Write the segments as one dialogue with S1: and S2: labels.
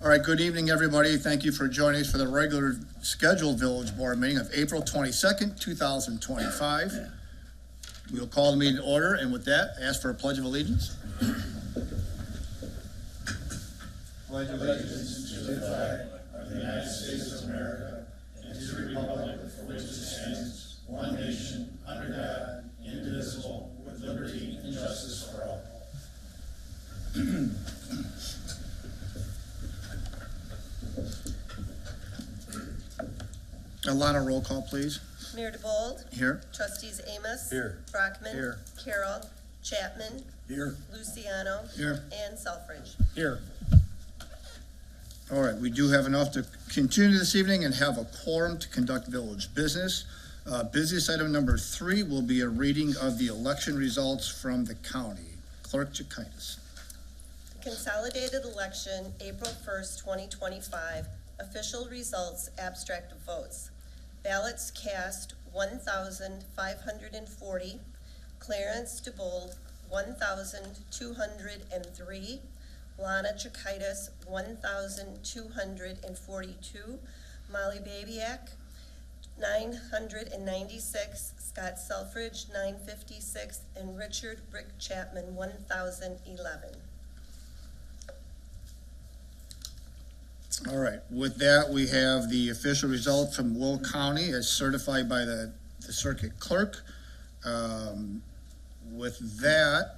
S1: All right, good evening, everybody. Thank you for joining us for the regular scheduled Village Board meeting of April 22nd, 2025. We will call the meeting to order, and with that, ask for a pledge of allegiance. Pledge of allegiance to the flag of the United States of America and to the republic for which it stands, one nation, under God, indivisible, with liberty and justice for all. Alana, roll call, please.
S2: Mayor DeBold.
S1: Here.
S2: Trustees Amos.
S1: Here.
S2: Brockman.
S1: Here.
S2: Carroll. Chapman.
S1: Here.
S2: Luciano.
S1: Here.
S2: And Selfridge.
S1: Here. All right, we do have enough to continue this evening and have a quorum to conduct village business. Business item number 3 will be a reading of the election results from the county. Clerk Jakitis.
S2: Consolidated election, April 1st, 2025. Official results, abstract of votes. Ballots cast, 1,540. Clarence DeBold, 1,203. Lana Jakitis, 1,242. Molly Babiak, 996. Scott Selfridge, 956. And Richard Rick Chapman, 1,011.
S1: All right, with that, we have the official results from Will County as certified by the circuit clerk. With that,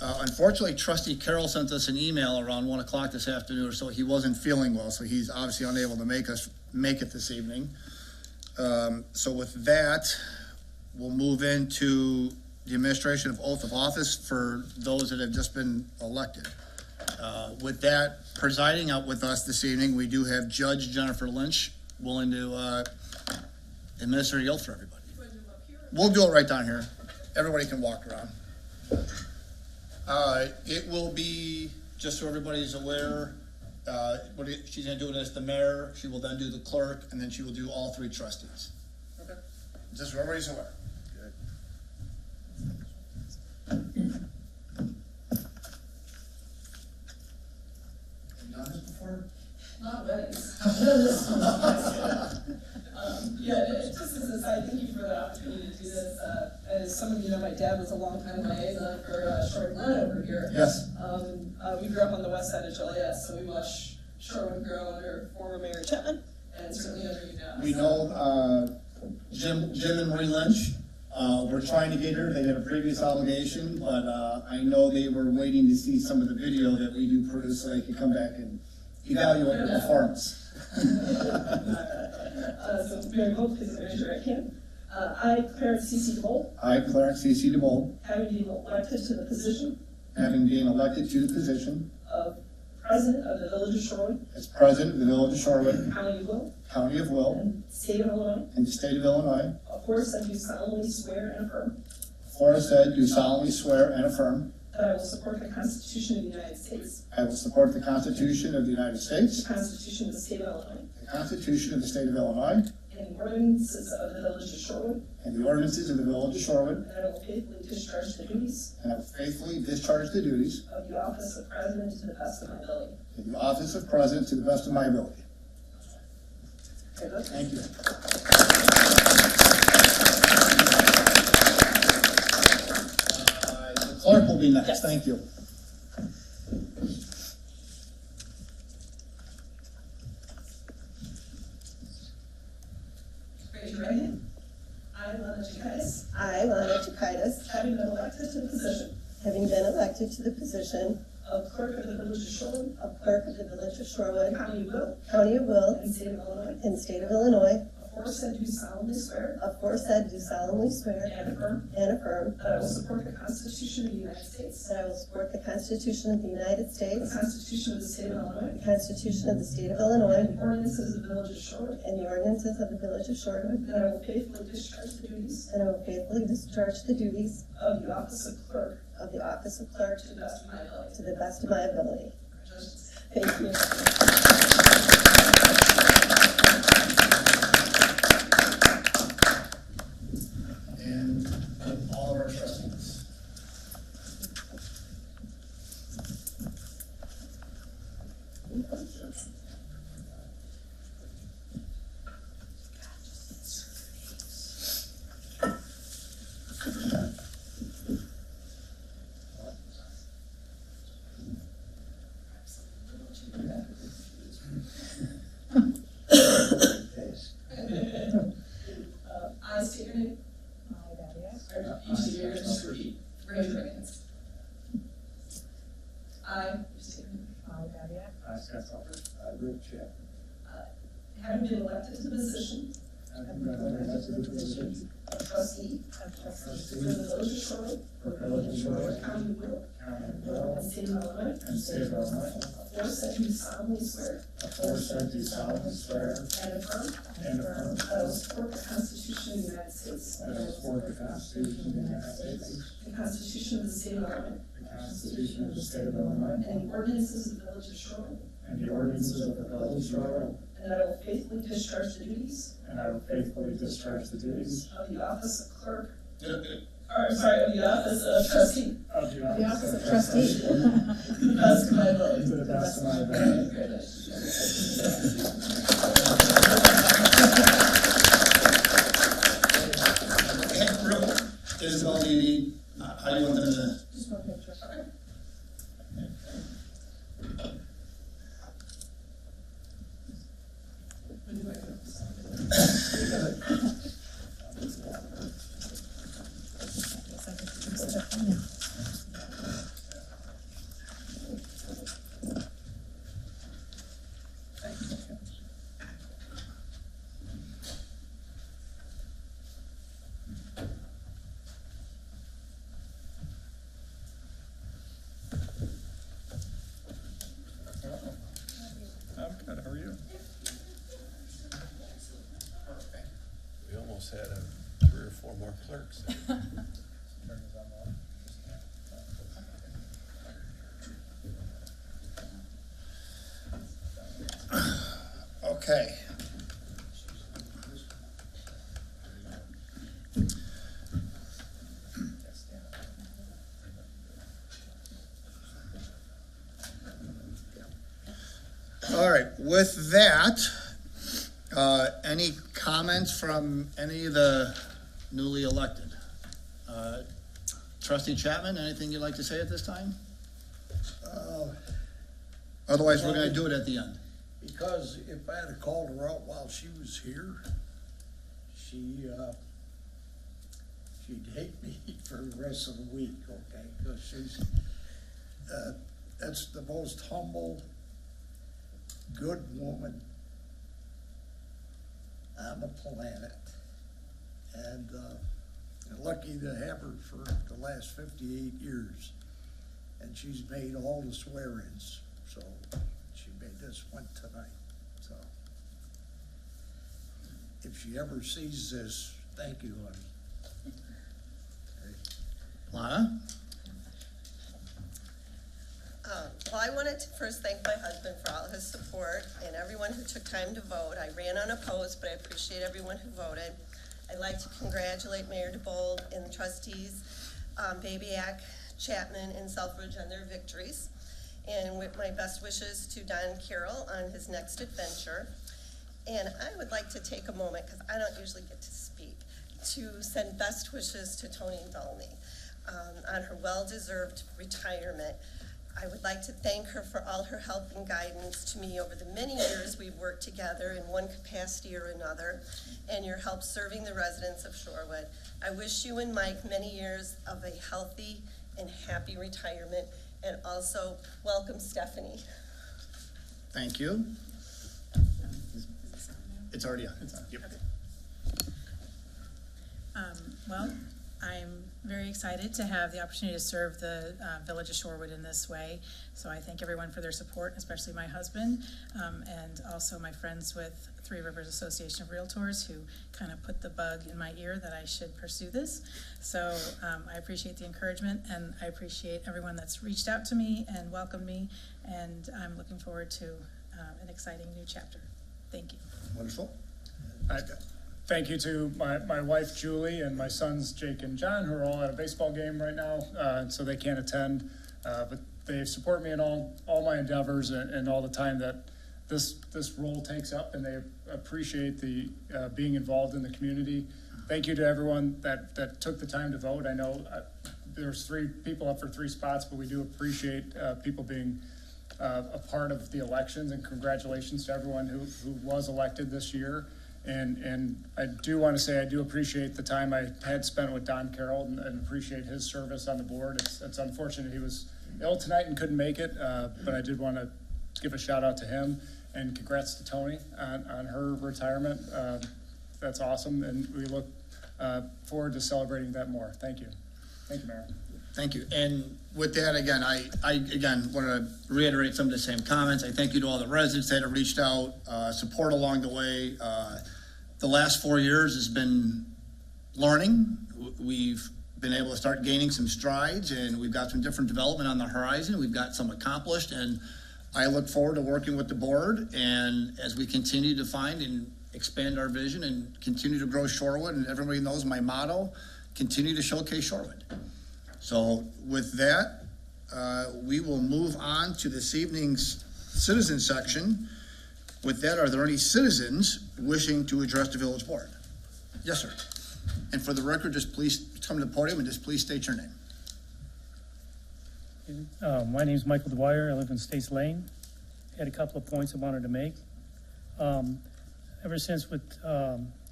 S1: unfortunately, Trustee Carroll sent us an email around 1 o'clock this afternoon or so. He wasn't feeling well, so he's obviously unable to make it this evening. So with that, we'll move into the administration of oath of office for those that have just been elected. With that, presiding out with us this evening, we do have Judge Jennifer Lynch willing to administer the oath for everybody. We'll do it right down here. Everybody can walk around. It will be, just so everybody's aware, she's going to do it as the mayor. She will then do the clerk, and then she will do all 3 trustees. Okay. Just so everybody's aware. Good.
S3: Not really. Just as a side, thank you for the opportunity to do this. As some of you know, my dad was a long-time liaison for Shorewood over here.
S1: Yes.
S3: We grew up on the west side of Joliet, so we watched Shorewood grow under former Mayor Chapman, and certainly under you now.
S1: We know Jim and Marie Lynch. We're trying to get her. They had a previous obligation, but I know they were waiting to see some of the video that we do produce so they can come back and evaluate your performance.
S3: So, Mayor DeBold, please raise your right hand. I, Clarence C.C. DeBold.
S1: I, Clarence C.C. DeBold.
S3: Having been elected to the position.
S1: Having been elected to the position.
S3: Of President of the Village of Shorewood.
S1: As President of the Village of Shorewood.
S3: County of Will.
S1: County of Will.
S3: And State of Illinois.
S1: And the State of Illinois.
S3: Of course, I do solemnly swear and affirm.
S1: For said, do solemnly swear and affirm.
S3: That I will support the Constitution of the United States.
S1: I will support the Constitution of the United States.
S3: The Constitution of the State of Illinois.
S1: The Constitution of the State of Illinois.
S3: And the ordinances of the Village of Shorewood.
S1: And the ordinances of the Village of Shorewood.
S3: And I will faithfully discharge the duties.
S1: And I will faithfully discharge the duties.
S3: Of the office of President to the best of my ability.
S1: In the office of President to the best of my ability. Thank you. The clerk will be next. Yes. Thank you.
S3: Raise your right hand. I, Lana Jakitis.
S2: I, Lana Jakitis.
S3: Having been elected to the position.
S2: Having been elected to the position.
S3: Of Clerk of the Village of Shorewood.
S2: Of Clerk of the Village of Shorewood.
S3: County of Will.
S2: County of Will.
S3: And State of Illinois.
S2: And State of Illinois.
S3: Aforesaid do solemnly swear.
S2: Aforesaid do solemnly swear.
S3: And affirm.
S2: And affirm.
S3: That I will support the Constitution of the United States.
S2: That I will support the Constitution of the United States.
S3: The Constitution of the State of Illinois.
S2: The Constitution of the State of Illinois.
S3: And the ordinances of the Village of Shorewood.
S2: And the ordinances of the Village of Shorewood.
S3: That I will faithfully discharge the duties.
S2: And I will faithfully discharge the duties.
S3: Of the office of Clerk.
S2: Of the office of Clerk.
S3: To the best of my ability.
S2: To the best of my ability.
S3: Thank you.
S1: And all of our trustees.
S3: I,
S4: I, Scott Salter. I, Rick Chapman.
S3: having been elected to the position
S4: Having been elected to the position
S3: of trustee
S4: of
S3: for
S4: trustee
S3: the village of Shorewood,
S4: for Village of Shorewood,
S3: County of Will,
S4: County of Will,
S3: and State of Illinois,
S4: and State of Illinois,
S3: aforesaid do solemnly swear
S4: aforesaid do solemnly swear
S3: and affirm
S4: and affirm
S3: that I will support the Constitution of the United States,
S4: that I will support the Constitution of the United States,
S3: the Constitution of the State of Illinois,
S4: the Constitution of the State of Illinois,
S3: and the ordinances of the village of Shorewood,
S4: and the ordinances of the Village of Shorewood,
S3: and that I will faithfully discharge the duties
S4: and I will faithfully discharge the duties
S3: of the office of clerk,
S1: Uh,
S3: or sorry, of the office of trustee,
S4: of the office of
S5: trustee.
S3: to the best of my ability.
S4: to the best of my ability.
S1: Hey, real, is all you need, how do you want them to?
S5: Just one picture.
S4: I'm good, how are you?
S6: We almost had 3 or 4 more clerks.
S1: Okay. All right, with that, any comments from any of the newly elected? Trustee Chapman, anything you'd like to say at this time? Otherwise, we're gonna do it at the end.
S7: Because if I had called her out while she was here, she'd hate me for the rest of the week, okay? Because she's, that's the most humble, good woman on the planet. And lucky to have her for the last 58 years. And she's made all the swear-ins, so she made this one tonight, so. If she ever sees this, thank you, honey. Okay.
S1: Lana?
S8: Well, I wanted to first thank my husband for all his support and everyone who took time to vote. I ran unopposed, but I appreciate everyone who voted. I'd like to congratulate Mayor DeBold and the trustees, Babiak, Chapman, and Selfridge on their victories. And with my best wishes to Don Carroll on his next adventure. And I would like to take a moment, because I don't usually get to speak, to send best wishes to Tony Bellamy on her well-deserved retirement. I would like to thank her for all her help and guidance to me over the many years we've worked together in one capacity or another, and your help serving the residents of Shorewood. I wish you and Mike many years of a healthy and happy retirement, and also welcome Stephanie.
S1: Thank you. It's already on. Yep.
S5: Well, I'm very excited to have the opportunity to serve the Village of Shorewood in this way. So I thank everyone for their support, especially my husband, and also my friends with Three Rivers Association of Realtors, who kind of put the bug in my ear that I should pursue this. So I appreciate the encouragement, and I appreciate everyone that's reached out to me and welcomed me, and I'm looking forward to an exciting new chapter. Thank you.
S1: Wonderful.
S4: Thank you to my wife Julie and my sons Jake and John, who are all at a baseball game right now, so they can't attend. But they support me in all my endeavors and all the time that this role takes up, and they appreciate the being involved in the community. Thank you to everyone that took the time to vote. I know there's 3 people up for 3 spots, but we do appreciate people being a part of the elections, and congratulations to everyone who was elected this year. And I do want to say, I do appreciate the time I had spent with Don Carroll and appreciate his service on the board. It's unfortunate he was ill tonight and couldn't make it, but I did want to give a shout out to him, and congrats to Tony on her retirement. That's awesome, and we look forward to celebrating that more. Thank you. Thank you, Mayor.
S1: Thank you. And with that, again, I again want to reiterate some of the same comments. I thank you to all the residents that have reached out, support along the way. The last 4 years has been learning. We've been able to start gaining some strides, and we've got some different development on the horizon. We've got some accomplished, and I look forward to working with the board, and as we continue to find and expand our vision and continue to grow Shorewood, and everybody knows my motto, continue to showcase Shorewood. So with that, we will move on to this evening's citizen section. With that, are there any citizens wishing to address the village board? Yes, sir. And for the record, just please come to the podium and just please state your name.
S9: My name is Michael Dwyer. I live in States Lane. Had a couple of points I wanted to make. Ever since with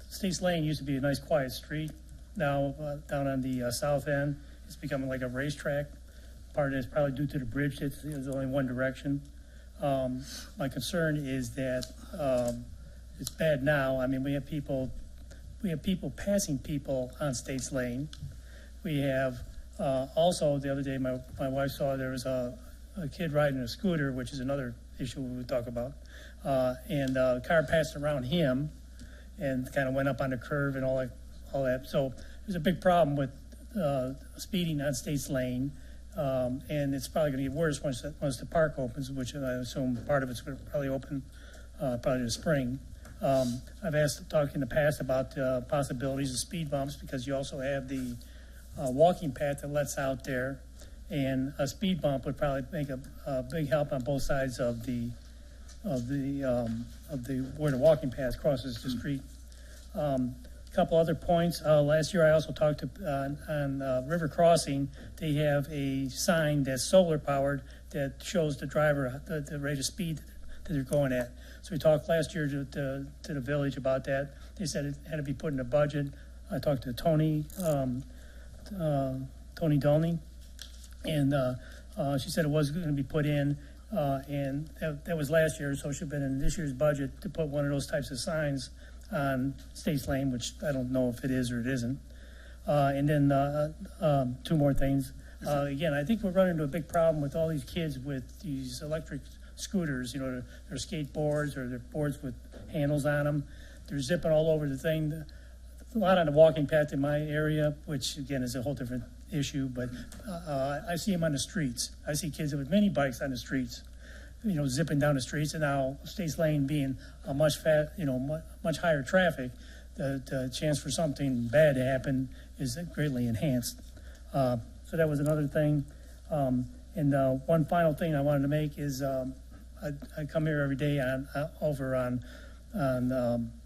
S9: States Lane used to be a nice quiet street. Now down on the south end, it's becoming like a racetrack. Part of it is probably due to the bridge. There's only one direction. My concern is that it's bad now. I mean, we have people passing people on States Lane. We have also the other day, my wife saw there was a kid riding a scooter, which is another issue we would talk about. And the car passed around him and kind of went up on the curve and all that. So there's a big problem with speeding on States Lane. And it's probably going to get worse once the park opens, which I assume part of it's going to probably open probably in the spring. I've talked in the past about possibilities of speed bumps, because you also have the walking path that lets out there, and a speed bump would probably make a big help on both sides of the where the walking path crosses the street. Couple other points. Last year I also talked on River Crossing. They have a sign that's solar powered that shows the driver the rate of speed that they're going at. So we talked last year to the village about that. They said it had to be put in the budget. I talked to Tony Dolney, and she said it was going to be put in, and that was last year, so it should have been in this year's budget to put one of those types of signs on States Lane, which I don't know if it is or it isn't. And then two more things. Again, I think we're running into a big problem with all these kids with these electric scooters, their skateboards or their boards with handles on them. They're zipping all over the thing. A lot on the walking path in my area, which again is a whole different issue, but I see them on the streets. I see kids with mini bikes on the streets, zipping down the streets, and now States Lane being a much higher traffic, the chance for something bad to happen is greatly enhanced. So that was another thing. And one final thing I wanted to make is I come here every day over on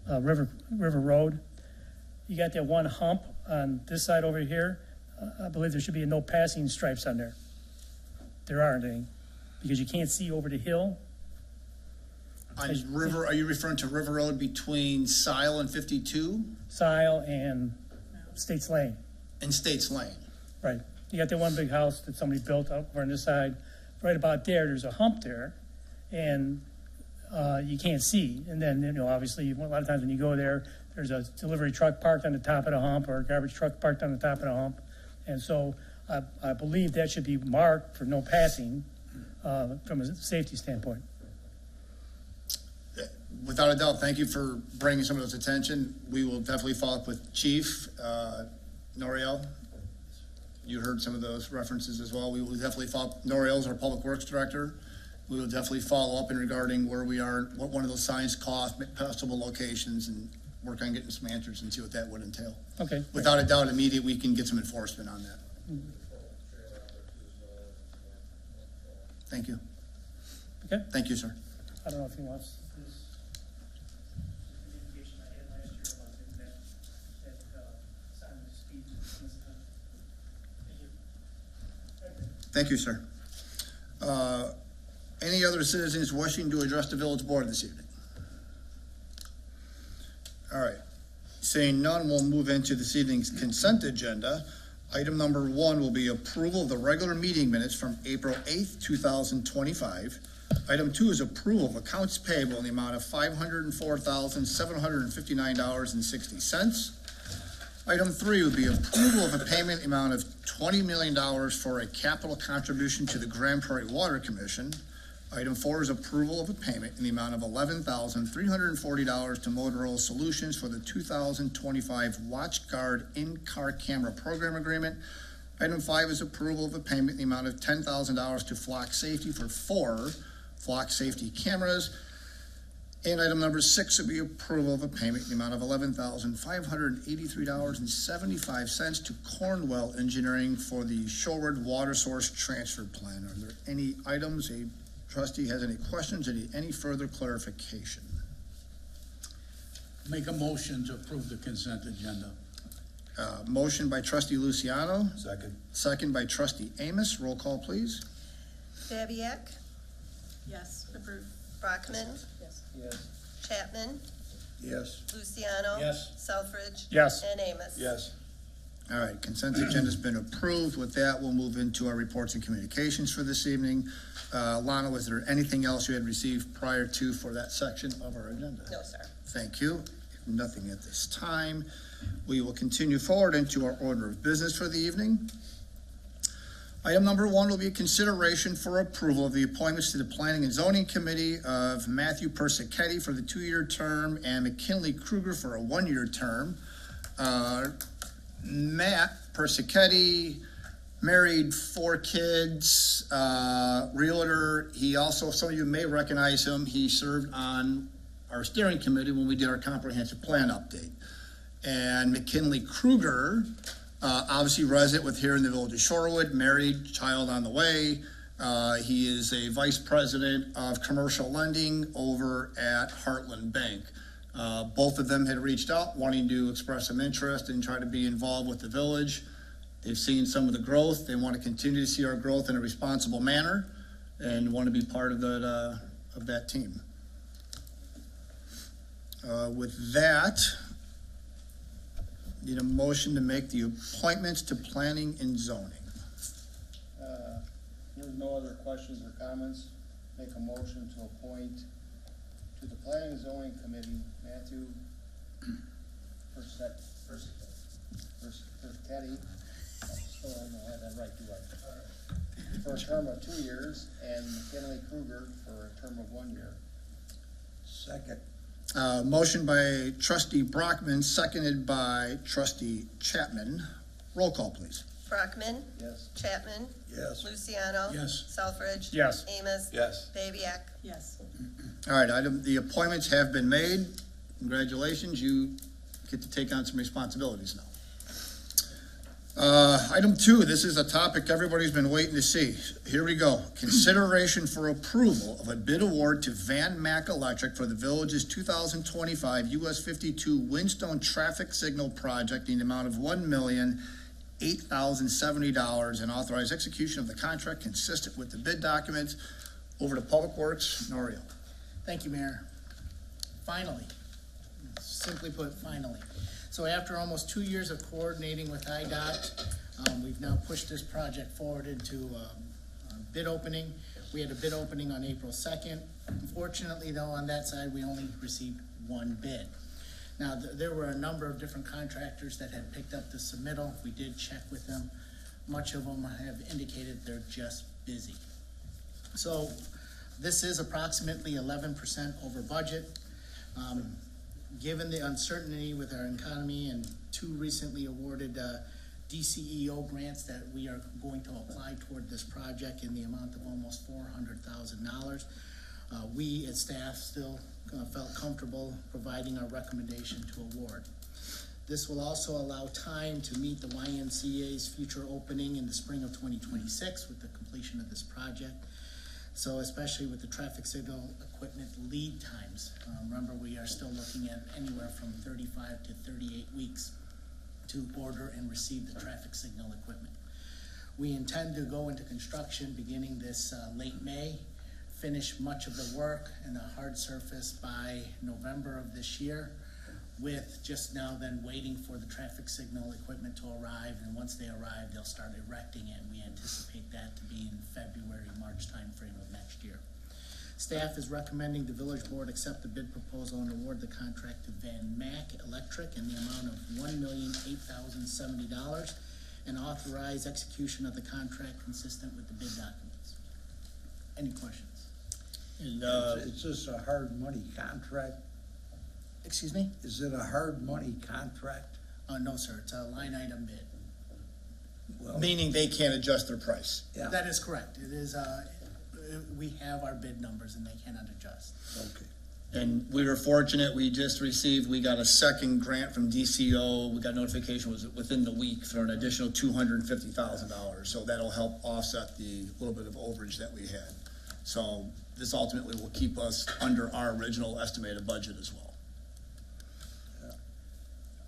S9: River Road. You got that one hump on this side over here. I believe there should be no passing stripes on there. There aren't any, because you can't see over the hill.
S1: On River, are you referring to River Road between Sile and 52?
S9: Sile and States Lane.
S1: And States Lane.
S9: Right. You got that one big house that somebody built over on this side. Right about there's a hump there, and you can't see. And then, obviously, a lot of times when you go there, there's a delivery truck parked on the top of the hump or a garbage truck parked on the top of the hump. And so I believe that should be marked for no passing from a safety standpoint.
S1: Without a doubt, thank you for bringing some of those attention. We will definitely follow up with Chief Noriel. You heard some of those references as well. We will definitely follow up. Noriel's our Public Works Director. We will definitely follow up in regarding where we are, what one of those signs cost, possible locations, and work on getting some answers and see what that would entail.
S9: Okay.
S1: Without a doubt, immediately we can get some enforcement on that. Thank you.
S9: Okay.
S1: Thank you, sir.
S9: I don't know if he wants this indication I had last year about that sign of speed.
S1: Thank you, sir. Any other citizens wishing to address the village board this evening? All right. Seeing none, we'll move into this evening's consent agenda. Item number 1 will be approval of the regular meeting minutes from April 8th, 2025. Item 2 is approval of accounts payable in the amount of $504,759.60. Item 3 would be approval of a payment in the amount of $20 million for a capital contribution to the Grand Prairie Water Commission. Item 4 is approval of a payment in the amount of $11,340 to Motorola Solutions for the 2025 WatchGuard in-car camera program agreement. Item 5 is approval of a payment in the amount of $10,000 to Flock Safety for 4 Flock Safety cameras. And item number 6 would be approval of a payment in the amount of $11,583.75 to Cornwell Engineering for the Shorewood Water Source Transfer Plan. Are there any items a trustee has any questions, any further clarification?
S10: Make a motion to approve the consent agenda.
S1: Motion by trustee Luciano,
S6: Second.
S1: second by trustee Amos. Roll call, please.
S8: Dabiak,
S5: Yes, approved.
S8: Brockman,
S10: Yes.
S8: Chapman,
S7: Yes.
S8: Luciano.
S10: Yes.
S8: Selfridge.
S4: Yes.
S8: And Amos.
S6: Yes.
S1: All right, consent agenda's been approved. With that, we'll move into our reports and communications for this evening. Lana, was there anything else you had received prior to for that section of our agenda?
S8: No, sir.
S1: Thank you. Nothing at this time. We will continue forward into our order of business for the evening. Item number 1 will be a consideration for approval of the appointments to the Planning and Zoning Committee of Matthew Persichetti for the 2-year term and McKinley Kruger for a 1-year term. Matt Persichetti, married, 4 kids, realtor. He also, some of you may recognize him, he served on our steering committee when we did our comprehensive plan update. And McKinley Kruger, obviously resident with here in the village of Shorewood, married, child on the way. He is a vice president of commercial lending over at Heartland Bank. Both of them had reached out wanting to express some interest and try to be involved with the village. They've seen some of the growth. They want to continue to see our growth in a responsible manner and want to be part of that team. With that, need a motion to make the appointments to planning and zoning.
S11: There's no other questions or comments. Make a motion to appoint to the Planning and Zoning Committee, Matthew Persichetti. Still don't know how that right, do I? For a term of 2 years, and McKinley Kruger for a term of 1 year.
S7: Second.
S1: Motion by trustee Brockman, seconded by trustee Chapman. Roll call, please.
S8: Brockman.
S11: Yes.
S8: Chapman.
S7: Yes.
S8: Luciano.
S10: Yes.
S8: Selfridge.
S4: Yes.
S8: Amos.
S6: Yes.
S8: Dabiak.
S5: Yes.
S1: All right, the appointments have been made. Congratulations, you get to take on some responsibilities now. Item 2, this is a topic everybody's been waiting to see. Here we go. Consideration for approval of a bid award to Van Mack Electric for the village's 2025 US 52 Windstone Traffic Signal Project in the amount of $1,008,070 and authorize execution of the contract consistent with the bid documents. Over to Public Works, Norio.
S12: Thank you, Mayor. Finally, simply put, finally. So after almost 2 years of coordinating with IDOT, we've now pushed this project forward into a bid opening. We had a bid opening on April 2nd. Unfortunately, though, on that side, we only received 1 bid. Now, there were a number of different contractors that had picked up the submittal. We did check with them. Much of them have indicated they're just busy. So this is approximately 11% over budget. Given the uncertainty with our economy and 2 recently awarded DCEO grants that we are going to apply toward this project in the amount of almost $400,000, we as staff still felt comfortable providing our recommendation to award. This will also allow time to meet the YMCA's future opening in the spring of 2026 with the completion of this project. So especially with the traffic signal equipment lead times, remember we are still looking at anywhere from 35 to 38 weeks to order and receive the traffic signal equipment. We intend to go into construction beginning this late May, finish much of the work and the hard surface by November of this year. with just now then waiting for the traffic signal equipment to arrive, and once they arrive, they'll start erecting it, and we anticipate that to be in February, March timeframe of next year. Staff is recommending the village board accept the bid proposal and award the contract to Van Mack Electric in the amount of $1,008,070 and authorize execution of the contract consistent with the bid documents. Any questions?
S1: And,
S7: Is this a hard money contract?
S12: Excuse me?
S7: Is it a hard money contract?
S12: No, sir, it's a line item bid.
S7: Well,
S1: meaning they can't adjust their price.
S7: yeah,
S12: That is correct. It is, we have our bid numbers and they cannot adjust.
S7: okay.
S1: And we were fortunate, we got a second grant from DCO, we got notification, was within the week, for an additional $250,000. So that'll help offset the little bit of overage that we had. So this ultimately will keep us under our original estimated budget as well.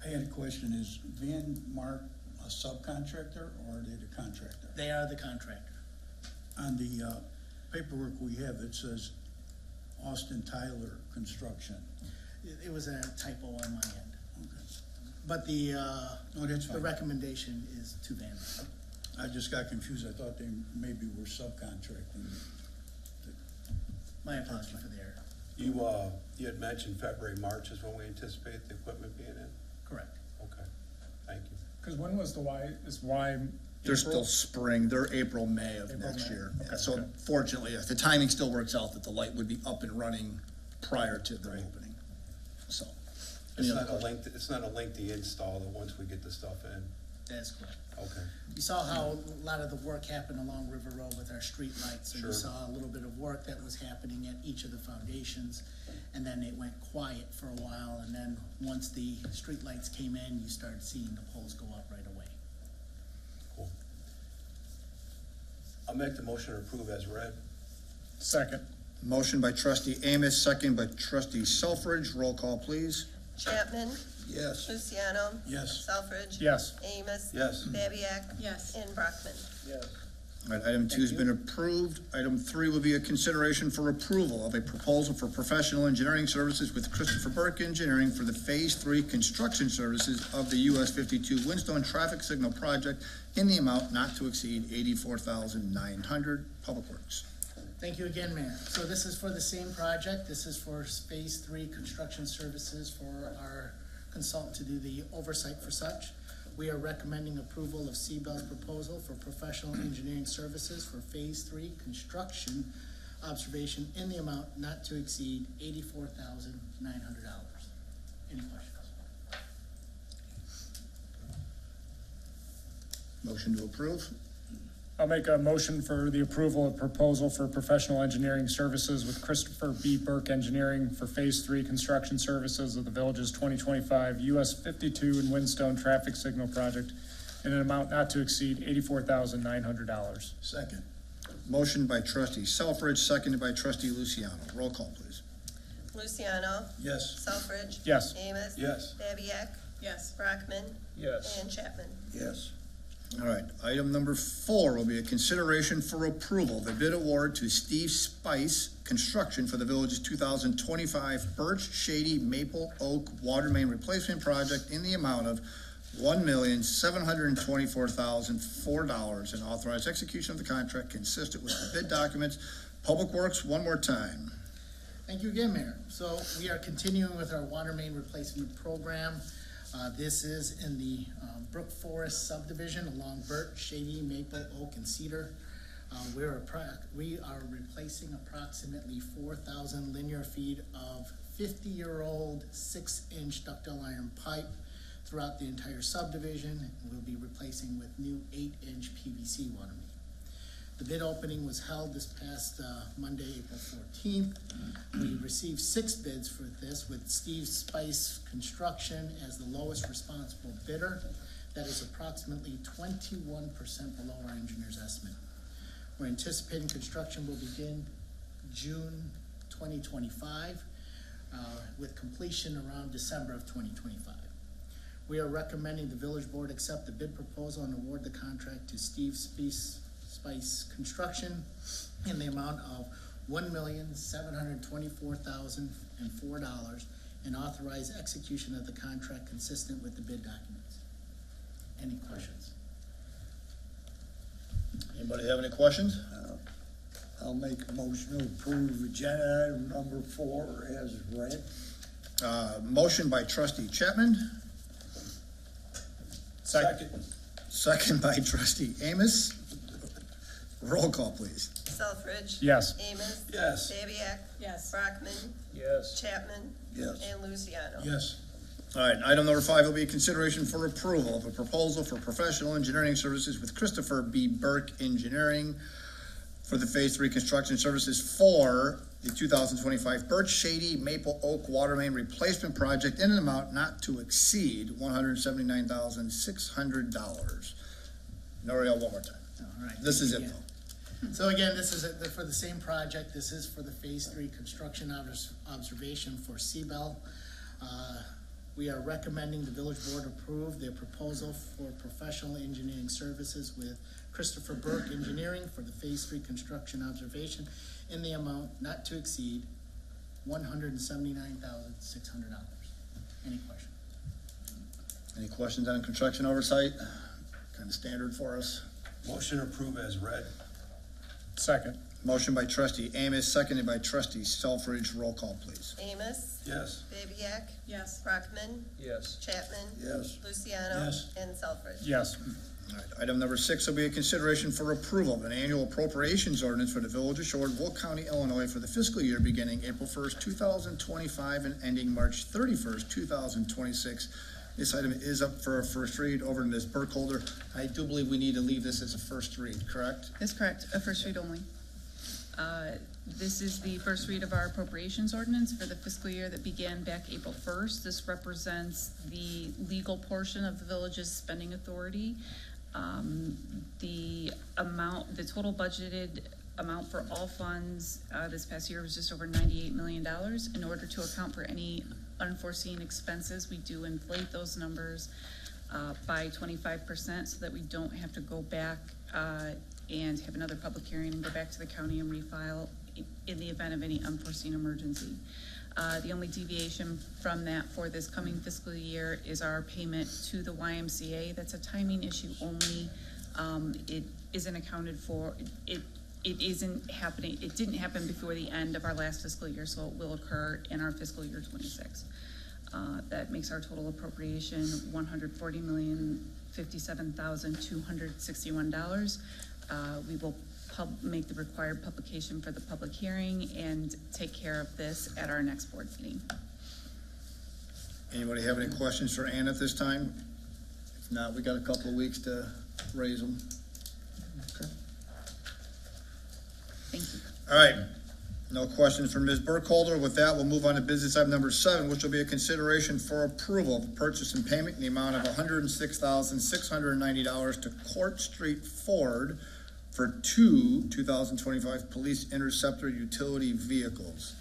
S10: I had a question, is Van Mark a subcontractor or are they the contractor?
S12: They are the contractor.
S10: On the paperwork we have, it says Austin Tyler Construction.
S12: It was a typo on my end.
S10: Okay.
S12: But the,
S10: No, that's
S12: the
S10: fine.
S12: recommendation is to Van.
S10: I just got confused. I thought they maybe were subcontracting.
S12: My apology for the error.
S6: You had mentioned February, March is when we anticipate the equipment being in?
S12: Correct.
S6: Okay, thank you.
S4: Because when was the Y?
S1: They're still spring, they're April, May of
S4: April,
S1: next
S4: May.
S1: year.
S4: Okay.
S1: So fortunately, if the timing still works out, that the light would be up and running prior to the
S6: Right.
S1: opening. So.
S6: It's
S1: any other
S6: not a
S1: questions?
S6: it's not a lengthy install that once we get the stuff in.
S12: That's correct.
S6: Okay,
S12: You saw how a lot of the work happened along River Road with our street lights. So
S6: Sure.
S12: you saw a little bit of work that was happening at each of the foundations. And then it went quiet for a while. And then once the street lights came in, you started seeing the poles go up right away.
S6: cool. I'll make the motion to approve as read.
S4: Second.
S1: Motion by trustee Amos, second by trustee Selfridge. Roll call, please.
S8: Chapman?
S7: Yes.
S8: Luciano?
S10: Yes.
S8: Selfridge?
S4: Yes.
S8: Amos?
S6: Yes.
S8: Babiak?
S5: Yes.
S8: And Brockman.
S11: Yes.
S1: All right, item 2 has been approved. Item 3 will be a consideration for approval of a proposal for professional engineering services with Christopher Burke Engineering for the Phase 3 construction services of the US 52 Windstone Traffic Signal Project in the amount not to exceed $84,900. Public Works.
S12: Thank you again, Mayor. So this is for the same project. This is for Phase 3 construction services for our consultant to do the oversight for such. We are recommending approval of CBEL's proposal for professional engineering services for Phase 3 construction observation in the amount not to exceed $84,900. Any questions?
S1: Motion to approve.
S4: I'll make a motion for the approval of proposal for professional engineering services with Christopher B. Burke Engineering for Phase 3 construction services of the village's 2025 US 52 and Windstone Traffic Signal Project in an amount not to exceed $84,900.
S10: Second.
S1: Motion by trustee Selfridge, seconded by trustee Luciano. Roll call, please.
S8: Luciano?
S10: Yes.
S8: Selfridge?
S4: Yes.
S8: Amos?
S6: Yes.
S8: Babiak?
S5: Yes.
S8: Brockman?
S4: Yes.
S8: And Chapman.
S7: Yes.
S1: All right, item number 4 will be a consideration for approval, the bid award to Steve Spice Construction for the village's 2025 Birch Shady Maple Oak Water Main Replacement Project in the amount of $1,724,004 and authorize execution of the contract consistent with the bid documents. Public Works, one more time.
S12: Thank you again, Mayor. So we are continuing with our water main replacement program. This is in the Brook Forest subdivision along Birch, Shady, Maple, Oak, and Cedar. We are replacing approximately 4,000 linear feet of 50-year-old 6-inch ductile iron pipe throughout the entire subdivision. We'll be replacing with new 8-inch PVC water main. The bid opening was held this past Monday, April 14th. We received 6 bids for this, with Steve Spice Construction as the lowest responsible bidder. That is approximately 21% below our engineer's estimate. We're anticipating construction will begin June 2025, with completion around December of 2025. We are recommending the village board accept the bid proposal and award the contract to Steve Spice Construction in the amount of $1,724,004 and authorize execution of the contract consistent with the bid documents. Any questions?
S1: Anybody have any questions?
S7: I'll make a motion to approve agenda item number 4 as read.
S1: Motion by trustee Chapman,
S10: Second.
S1: second by trustee Amos. Roll call, please.
S8: Selfridge.
S4: Yes.
S8: Amos.
S6: Yes.
S8: Damiak.
S5: Yes.
S8: Brockman.
S10: Yes.
S8: Chapman.
S7: Yes.
S8: And Luciano.
S10: Yes.
S1: All right, item number 5 will be consideration for approval of a proposal for professional engineering services with Christopher B. Burke Engineering for the Phase 3 construction services for the 2025 Birch Shady Maple Oak Water Main Replacement Project in an amount not to exceed $179,600. Noriel, one more time.
S12: All right.
S1: This is it,
S12: Yeah.
S1: though.
S12: So again, this is for the same project. This is for the Phase 3 construction observation for Seabell. We are recommending the village board approve their proposal for professional engineering services with Christopher Burke Engineering for the Phase 3 construction observation in the amount not to exceed $179,600. Any question?
S1: Any questions on construction oversight? Kind of standard for us.
S6: Motion approved as read.
S4: Second.
S1: Motion by trustee Amos, seconded by trustee Selfridge. Roll call, please.
S8: Amos.
S6: Yes.
S8: Damiak.
S5: Yes.
S8: Brockman.
S10: Yes.
S8: Chapman.
S7: Yes.
S8: Luciano.
S10: Yes.
S8: And Selfridge.
S4: Yes.
S1: All right, item number 6 will be a consideration for approval of an annual appropriations ordinance for the Village of Shorewood, Will County, Illinois for the fiscal year beginning April 1st, 2025 and ending March 31st, 2026. This item is up for a first read. Over to Ms. Burkholder. I do believe we need to leave this as a first read, correct?
S13: That's correct, a first read only. This is the first read of our appropriations ordinance for the fiscal year that began back April 1st. This represents the legal portion of the village's spending authority. The total budgeted amount for all funds this past year was just over $98 million. In order to account for any unforeseen expenses, we do inflate those numbers by 25% so that we don't have to go back and have another public hearing and go back to the county and refile in the event of any unforeseen emergency. The only deviation from that for this coming fiscal year is our payment to the YMCA. That's a timing issue only. It isn't accounted for. It isn't happening. It didn't happen before the end of our last fiscal year, so it will occur in our fiscal year 26. That makes our total appropriation $140,057,261. We will make the required publication for the public hearing and take care of this at our next board meeting.
S1: Anybody have any questions for Ann at this time? If not, we got a couple of weeks to raise them. Okay.
S13: Thank you.
S1: All right, no questions from Ms. Burkholder. With that, we'll move on to business item number 7, which will be a consideration for approval of purchase and payment in the amount of $106,690 to Court Street Ford for 2 2025 Police Interceptor utility vehicles.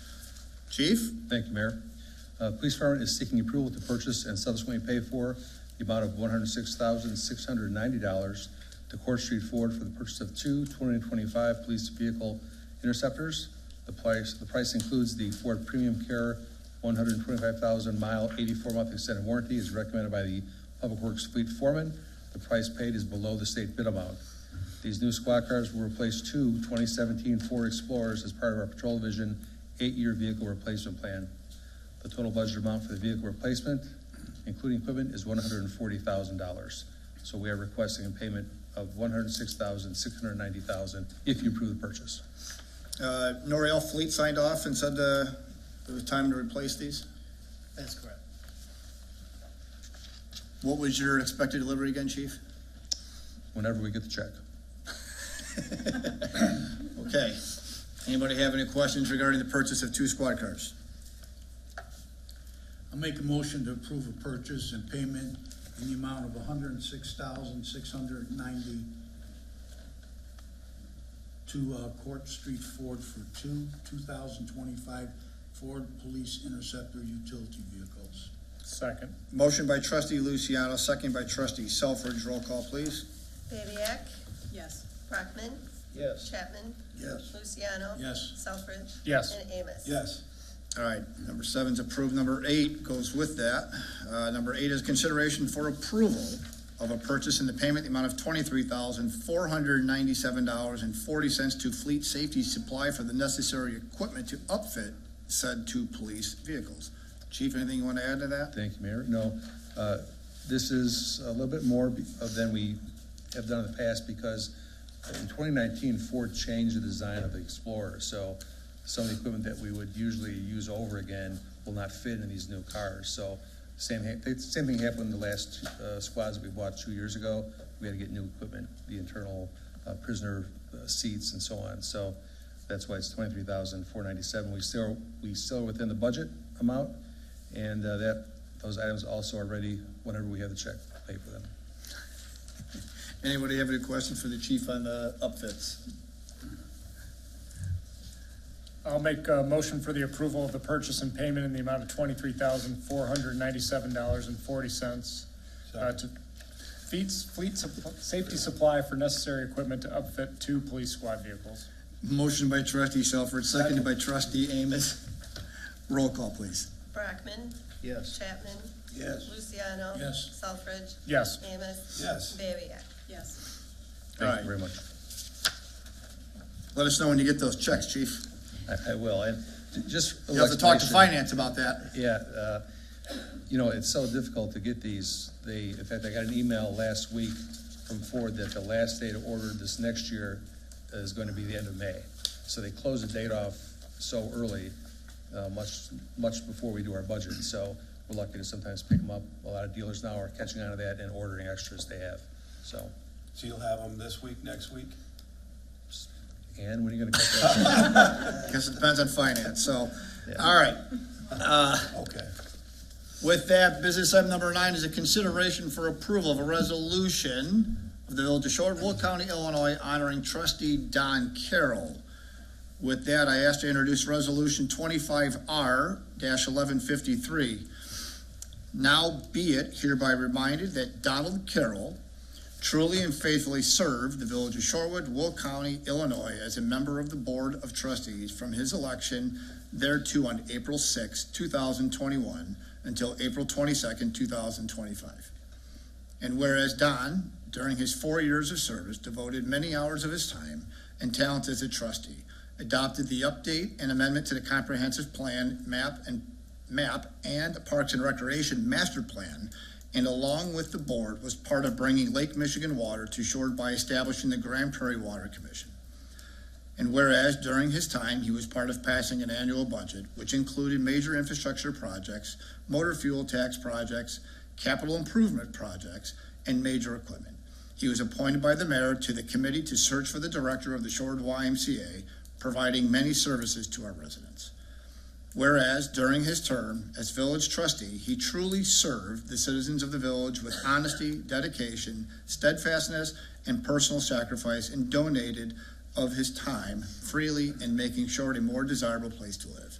S1: Chief?
S14: Thank you, Mayor. Police Department is seeking approval to purchase and subsequently pay for the amount of $106,690 to Court Street Ford for the purchase of 2 2025 police vehicle interceptors. The price includes the Ford Premium Care 125,000 mile, 84-month extended warranty as recommended by the Public Works Fleet Foreman. The price paid is below the state bid amount. These new squad cars will replace 2 2017 Ford Explorers as part of our Patrol Division 8-year vehicle replacement plan. The total budget amount for the vehicle replacement, including equipment, is $140,000. So we are requesting a payment of $106,690,000 if you approve the purchase.
S1: Noriel Fleet signed off and said it was time to replace these.
S12: That's correct.
S1: What was your expected delivery again, Chief?
S14: Whenever we get the check.
S1: Okay. Anybody have any questions regarding the purchase of 2 squad cars?
S10: I'll make a motion to approve a purchase and payment in the amount of $106,690 to Court Street Ford for 2 2025 Ford Police Interceptor utility vehicles.
S4: Second.
S1: Motion by trustee Luciano, second by trustee Selfridge. Roll call, please.
S8: Damiak.
S5: Yes.
S8: Brockman.
S10: Yes.
S8: Chapman.
S7: Yes.
S8: Luciano.
S10: Yes.
S8: Selfridge.
S4: Yes.
S8: And Amos.
S10: Yes.
S1: All right, number 7 is approved. Number 8 goes with that. Number 8 is consideration for approval of a purchase in the payment in the amount of $23,497.40 to Fleet Safety Supply for the necessary equipment to upfit said 2 police vehicles. Chief, anything you want to add to that?
S14: Thank you, Mayor. No, this is a little bit more than we have done in the past because in 2019, Ford changed the design of the Explorer. So some of the equipment that we would usually use over again will not fit in these new cars. So same thing happened in the last squads that we bought 2 years ago. We had to get new equipment, the internal prisoner seats and so on. So that's why it's $23,497. We still are within the budget amount, and those items also are ready whenever we have the check to pay for them.
S1: Anybody have any questions for the chief on the upfits?
S4: I'll make a motion for the approval of the purchase and payment in the amount of $23,497.40 to Fleet Safety Supply for necessary equipment to upfit 2 police squad vehicles.
S1: Motion by trustee Shelford, seconded by trustee Amos. Roll call, please.
S8: Brockman.
S7: Yes.
S8: Chapman.
S10: Yes.
S8: Luciano.
S10: Yes.
S8: Selfridge.
S4: Yes.
S8: Amos.
S10: Yes.
S8: Babiak.
S5: Yes.
S14: Thank you very much.
S1: Let us know when you get those checks, chief.
S14: I will. And just a
S1: You have to talk to
S14: explanation.
S1: finance about that.
S14: Yeah, it's so difficult to get these. In fact, I got an email last week from Ford that the last day to order this next year is going to be the end of May. So they close the date off so early, much before we do our budget. So we're lucky to sometimes pick them up. A lot of dealers now are catching on to that and ordering extras they have. So
S6: you'll have them this week, next week?
S14: and when are you going to cut that?
S1: Guess it depends on finance, so,
S14: Yeah.
S1: all right.
S6: Okay.
S1: With that, business item number 9 is a consideration for approval of a resolution of the Village of Shorewood, Will County, Illinois, honoring trustee Don Carroll. With that, I ask to introduce resolution 25R-1153. Now be it hereby reminded that Donald Carroll truly and faithfully served the Village of Shorewood, Will County, Illinois, as a member of the Board of Trustees from his election thereto on April 6, 2021, until April 22nd, 2025. And whereas Don, during his 4 years of service, devoted many hours of his time and talent as a trustee, adopted the update and amendment to the comprehensive plan, map and Parks and Recreation master plan, and along with the board was part of bringing Lake Michigan water to shore by establishing the Grand Prairie Water Commission. And whereas during his time, he was part of passing an annual budget, which included major infrastructure projects, motor fuel tax projects, capital improvement projects, and major equipment. He was appointed by the mayor to the committee to search for the director of the Shorewood YMCA, providing many services to our residents. Whereas during his term as village trustee, he truly served the citizens of the village with honesty, dedication, steadfastness, and personal sacrifice, and donated of his time freely in making Shorewood a more desirable place to live.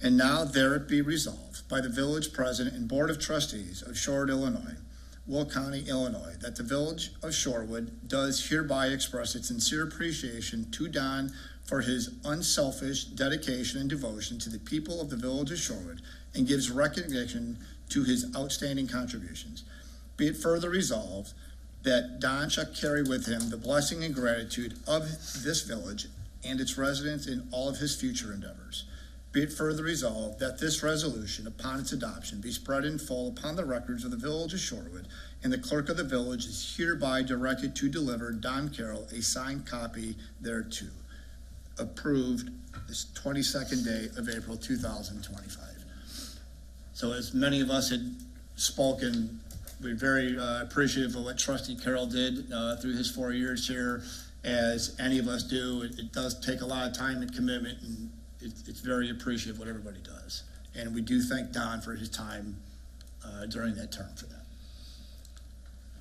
S1: And now there it be resolved by the village president and board of trustees of Shorewood, Illinois, Will County, Illinois, that the village of Shorewood does hereby express its sincere appreciation to Don for his unselfish dedication and devotion to the people of the village of Shorewood, and gives recognition to his outstanding contributions. Be it further resolved that Don shall carry with him the blessing and gratitude of this village and its residents in all of his future endeavors. Be it further resolved that this resolution, upon its adoption, be spread in full upon the records of the village of Shorewood, and the clerk of the village is hereby directed to deliver Don Carroll a signed copy thereto. Approved this 22nd day of April 2025. So as many of us had spoken, we're very appreciative of what Trustee Carroll did through his 4 years here, as any of us do. It does take a lot of time and commitment, and it's very appreciative what everybody does. And we do thank Don for his time during that term for that.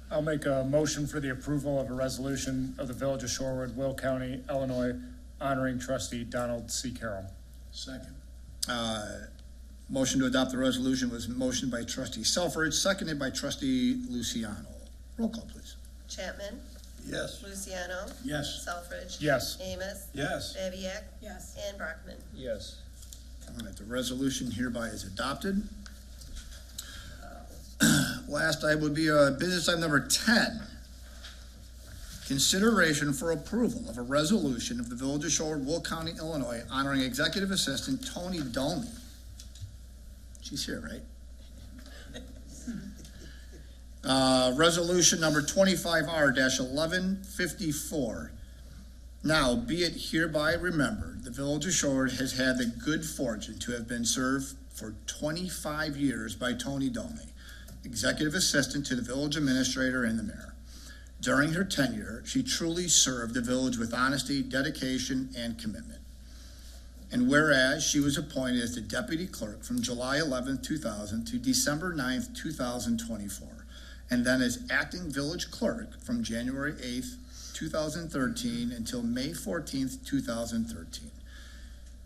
S4: I'll make a motion for the approval of a resolution of the Village of Shorewood, Will County, Illinois, honoring trustee Donald C. Carroll.
S10: Second.
S1: Motion to adopt the resolution was motioned by trustee Selfridge, seconded by trustee Luciano. Roll call, please.
S8: Chapman.
S7: Yes.
S8: Luciano.
S10: Yes.
S8: Selfridge.
S4: Yes.
S8: Amos.
S6: Yes.
S8: Babiak.
S5: Yes.
S8: And Brockman.
S11: Yes.
S1: All right, the resolution hereby is adopted. Last item would be business item number 10. Consideration for approval of a resolution of the Village of Shorewood, Will County, Illinois, honoring Executive Assistant Tony Dolney. She's here, right? Resolution number 25R-1154. Now, be it hereby remembered, the Village of Shorewood has had the good fortune to have been served for 25 years by Tony Dolney, Executive Assistant to the Village Administrator and the Mayor. During her tenure, she truly served the village with honesty, dedication, and commitment. And whereas she was appointed as the Deputy Clerk from July 11, 2000 to December 9, 2024, and then as Acting Village Clerk from January 8, 2013 until May 14, 2013.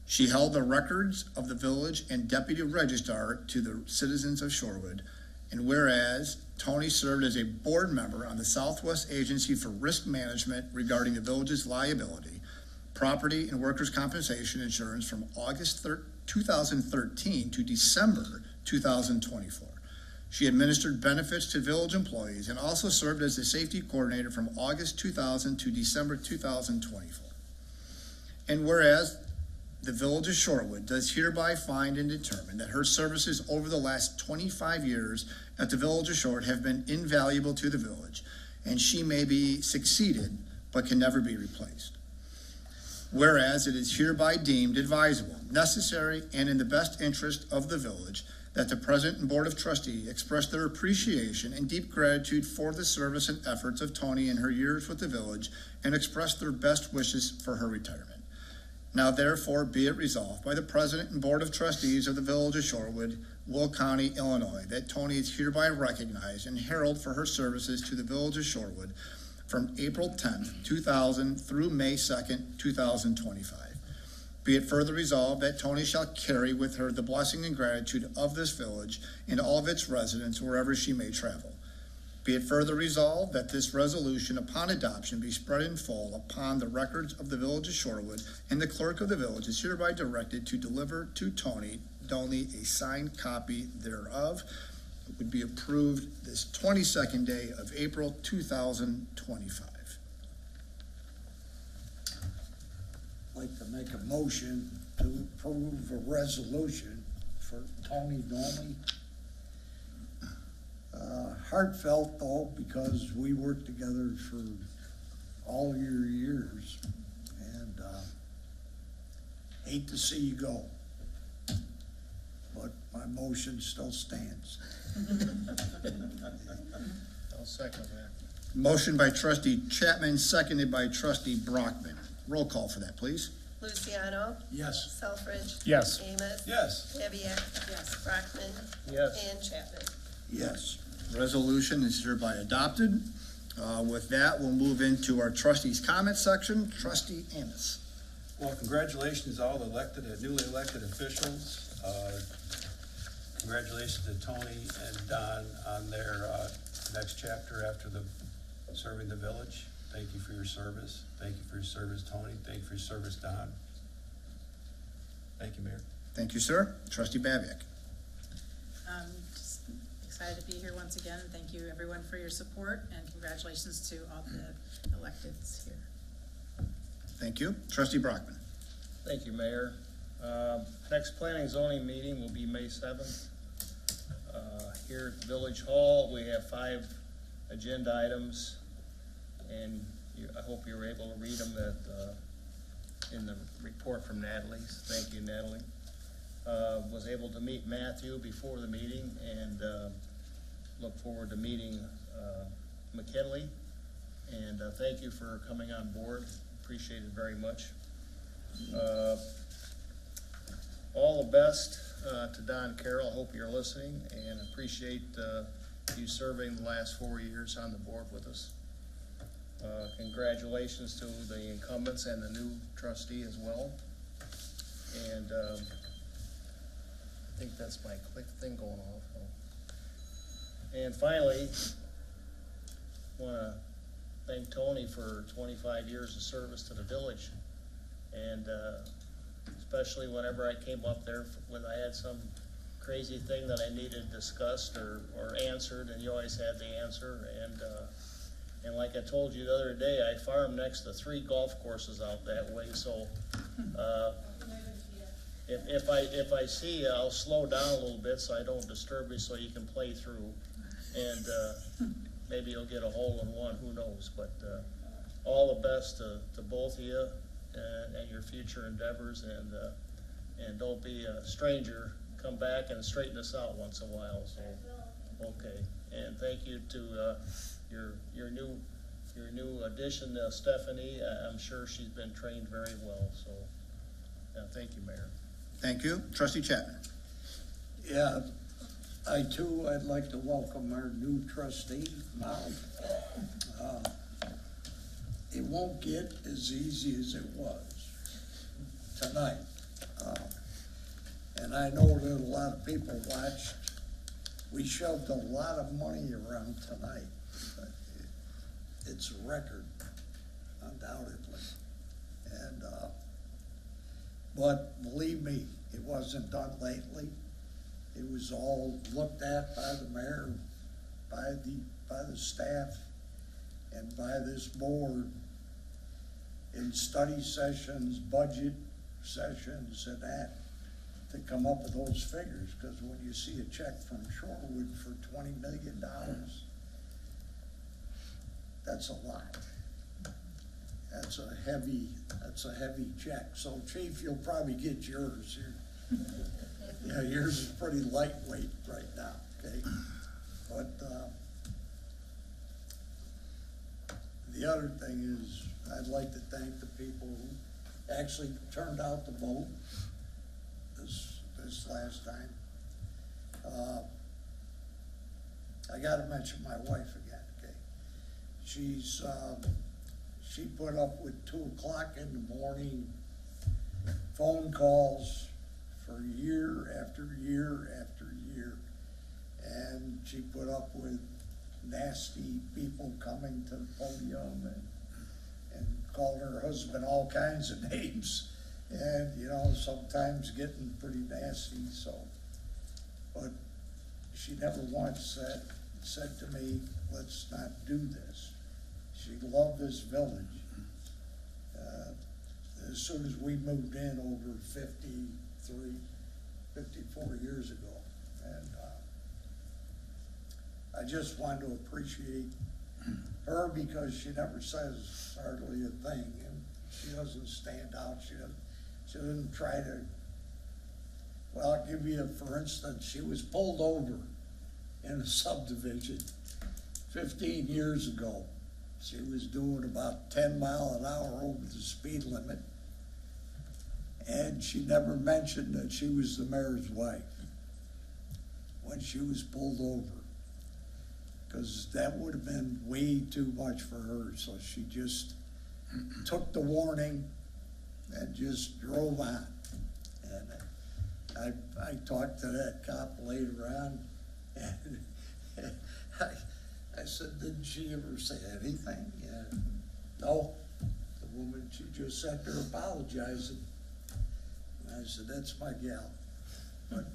S1: She held the records of the village and Deputy Registrar to the citizens of Shorewood. And whereas Tony served as a board member on the Southwest Agency for Risk Management regarding the village's liability, property, and workers' compensation insurance from August 2013 to December 2024. She administered benefits to village employees and also served as the safety coordinator from August 2000 to December 2024. And whereas the Village of Shorewood does hereby find and determine that her services over the last 25 years at the Village of Shorewood have been invaluable to the village, and she may be succeeded but can never be replaced. Whereas it is hereby deemed advisable, necessary, and in the best interest of the village that the President and Board of Trustees express their appreciation and deep gratitude for the service and efforts of Tony in her years with the village and express their best wishes for her retirement. Now therefore be it resolved by the President and Board of Trustees of the Village of Shorewood, Will County, Illinois, that Tony is hereby recognized and heralded for her services to the Village of Shorewood from April 10th, 2000 through May 2nd, 2025. Be it further resolved that Tony shall carry with her the blessing and gratitude of this village and all of its residents wherever she may travel. Be it further resolved that this resolution upon adoption be spread in full upon the records of the Village of Shorewood, and the clerk of the village is hereby directed to deliver to Tony Dolney a signed copy thereof. It would be approved this 22nd day of April 2025.
S7: I'd like to make a motion to approve a resolution for Tony Dolney. Heartfelt though, because we worked together for all your years, and hate to see you go, but my motion still stands.
S11: I'll second that.
S1: Motion by Trustee Chapman, seconded by Trustee Brockman. Roll call for that, please.
S8: Luciano?
S10: Yes.
S8: Selfridge?
S4: Yes.
S8: Amos?
S6: Yes.
S8: Debbiak?
S5: Yes.
S8: Brockman?
S11: Yes.
S8: And Chapman?
S7: Yes.
S1: Resolution is hereby adopted. With that, we'll move into our trustees' comment section. Trustee Amos.
S6: Well, congratulations to all the newly elected officials. Congratulations to Tony and Don on their next chapter after serving the village. Thank you for your service. Thank you for your service, Tony. Thank you for your service, Don. Thank you, Mayor.
S1: Thank you, sir. Trustee Babiak.
S5: Just excited to be here once again, and thank you everyone for your support, and congratulations to all the electeds here.
S1: Thank you. Trustee Brockman.
S11: Thank you, Mayor. Next planning and zoning meeting will be May 7th. Here at the Village Hall, we have 5 agenda items, and I hope you were able to read them in the report from Natalie. Thank you, Natalie. Was able to meet Matthew before the meeting, and look forward to meeting McKinley. And thank you for coming on board. Appreciate it very much. All the best to Don Carroll. Hope you're listening, and appreciate you serving the last 4 years on the board with us. Congratulations to the incumbents and the new trustee as well. And I think that's my click thing going off. And finally, want to thank Tony for 25 years of service to the village. And it's especially whenever I came up there when I had some crazy thing that I needed discussed or answered, and you always had the answer. And like I told you the other day, I farm next to 3 golf courses out that way, so, if I see you, I'll slow down a little bit so I don't disturb you, so you can play through. And, maybe you'll get a hole in one, who knows, but, all the best to both of you and your future endeavors, and don't be a stranger. Come back and straighten us out once in a while, so, okay. And thank you to, your new addition, Stephanie. I'm sure she's been trained very well, so, thank you, Mayor.
S1: Thank you. Trustee Chapman.
S7: Yeah, I'd like to welcome our new trustee, Molly. It won't get as easy as it was tonight. And I know that a lot of people watched. We shoved a lot of money around tonight. It's a record, undoubtedly. And, but believe me, it wasn't done lately. It was all looked at by the mayor, by the staff, and by this board in study sessions, budget sessions, and that, to come up with those figures. Because when you see a check from Shorewood for $20 million, that's a lot. That's a heavy check. So Chief, you'll probably get yours here. Yeah, yours is pretty lightweight right now, okay? But, the other thing is, I'd like to thank the people who actually turned out to vote this last time. I gotta mention my wife again, okay? She put up with 2 o'clock in the morning phone calls for year after year after year. And she put up with nasty people coming to the podium and called her husband all kinds of names. And, you know, sometimes getting pretty nasty, so. But she never once said to me, let's not do this. She loved this village. As soon as we moved in over 54 years ago. And I just wanted to appreciate her because she never says hardly a thing, and she doesn't stand out. She doesn't try to. Well, I'll give you, for instance, she was pulled over in a subdivision 15 years ago. She was doing about 10 miles an hour over the speed limit, and she never mentioned that she was the mayor's wife when she was pulled over, because that would have been way too much for her. So she just took the warning and just drove on. And I talked to that cop later on, and I said, didn't she ever say anything? Yeah. No, the woman, she just sat there apologizing. And I said, that's my gal. But,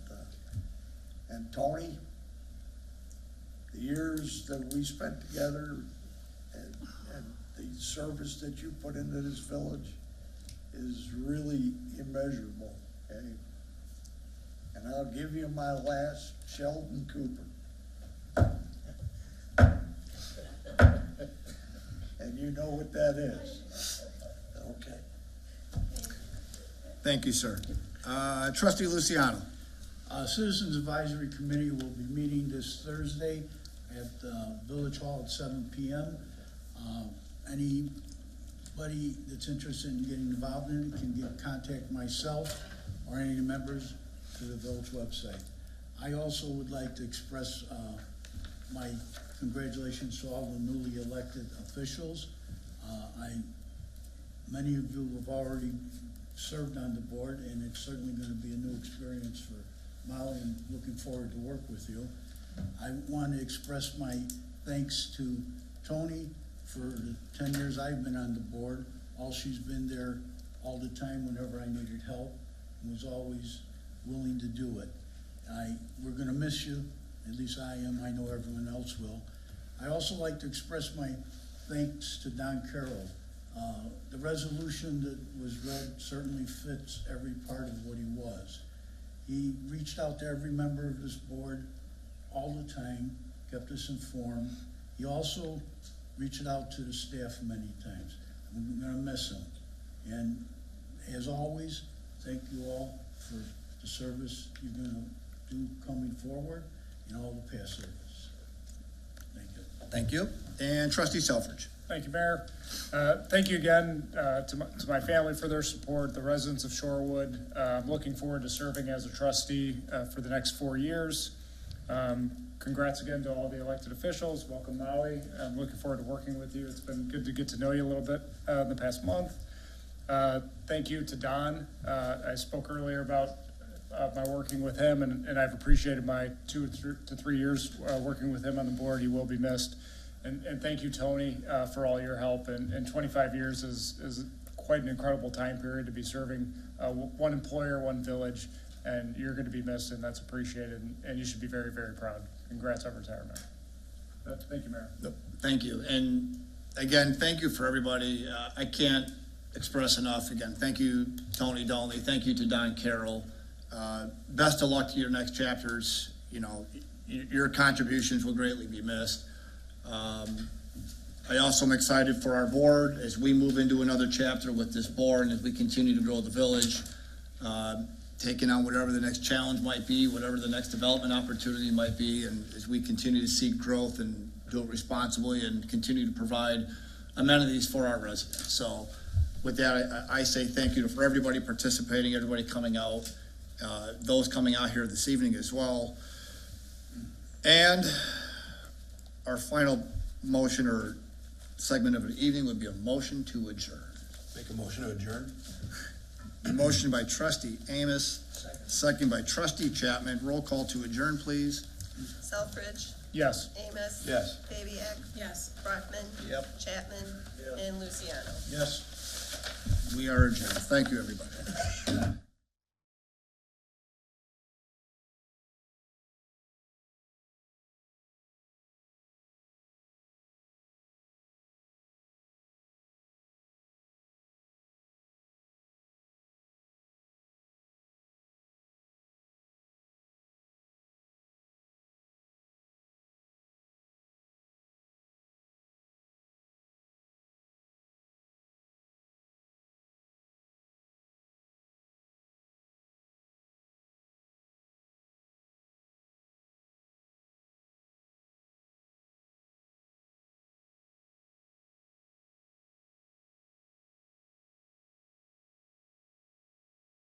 S7: and Tony, the years that we spent together and the service that you put into this village is really immeasurable, okay? And I'll give you my last, Sheldon Cooper. And you know what that is. Okay.
S1: Thank you, sir. Trustee Luciano.
S10: Citizens Advisory Committee will be meeting this Thursday at Village Hall at 7 p.m. Anybody that's interested in getting involved in it can contact myself or any of the members through the village website. I also would like to express my congratulations to all the newly elected officials. Many of you have already served on the board, and it's certainly going to be a new experience for Molly, and looking forward to work with you. I want to express my thanks to Tony for the 10 years I've been on the board. She's been there all the time whenever I needed help. and was always willing to do it. We're gonna miss you, at least I am, I know everyone else will. I also like to express my thanks to Don Carroll. The resolution that was read certainly fits every part of what he was. He reached out to every member of this board all the time, kept us informed. He also reached out to the staff many times. We're gonna miss him. And as always, thank you all for the service you're gonna do coming forward and all the past service. Thank you.
S1: Thank you. And trustee Selfridge.
S4: Thank you, Mayor. Thank you again to my family for their support, the residents of Shorewood. I'm looking forward to serving as a trustee for the next 4 years. Congrats again to all the elected officials. Welcome, Molly. I'm looking forward to working with you. It's been good to get to know you a little bit in the past month. Thank you to Don. I spoke earlier about my working with him, and I've appreciated my 2 to 3 years working with him on the board. He will be missed. And thank you, Tony, for all your help. And 25 years is quite an incredible time period to be serving one employer, one village, and you're going to be missed, and that's appreciated. And you should be very, very proud. Congrats on retirement. Thank you, Mayor.
S1: Thank you. And again, thank you for everybody. I can't express enough. Again, thank you, Tony Dolney. Thank you to Don Carroll. Best of luck to your next chapters. You know, your contributions will greatly be missed. I also am excited for our board as we move into another chapter with this board and as we continue to grow the village, taking on whatever the next challenge might be, whatever the next development opportunity might be, and as we continue to seek growth and do it responsibly and continue to provide amenities for our residents. So with that, I say thank you for everybody participating, everybody coming out, those coming out here this evening as well. And our final motion or segment of the evening would be a motion to adjourn.
S6: Make a motion to adjourn?
S1: A motion by trustee Amos, second by trustee Chapman. Roll call to adjourn, please.
S8: Selfridge,
S4: Yes.
S8: Amos.
S6: Yes.
S8: Babiak,
S5: Yes.
S8: Brockman.
S11: Yep.
S8: Chapman. And Luciano.
S10: Yes.
S1: We are adjourned. Thank you, everybody.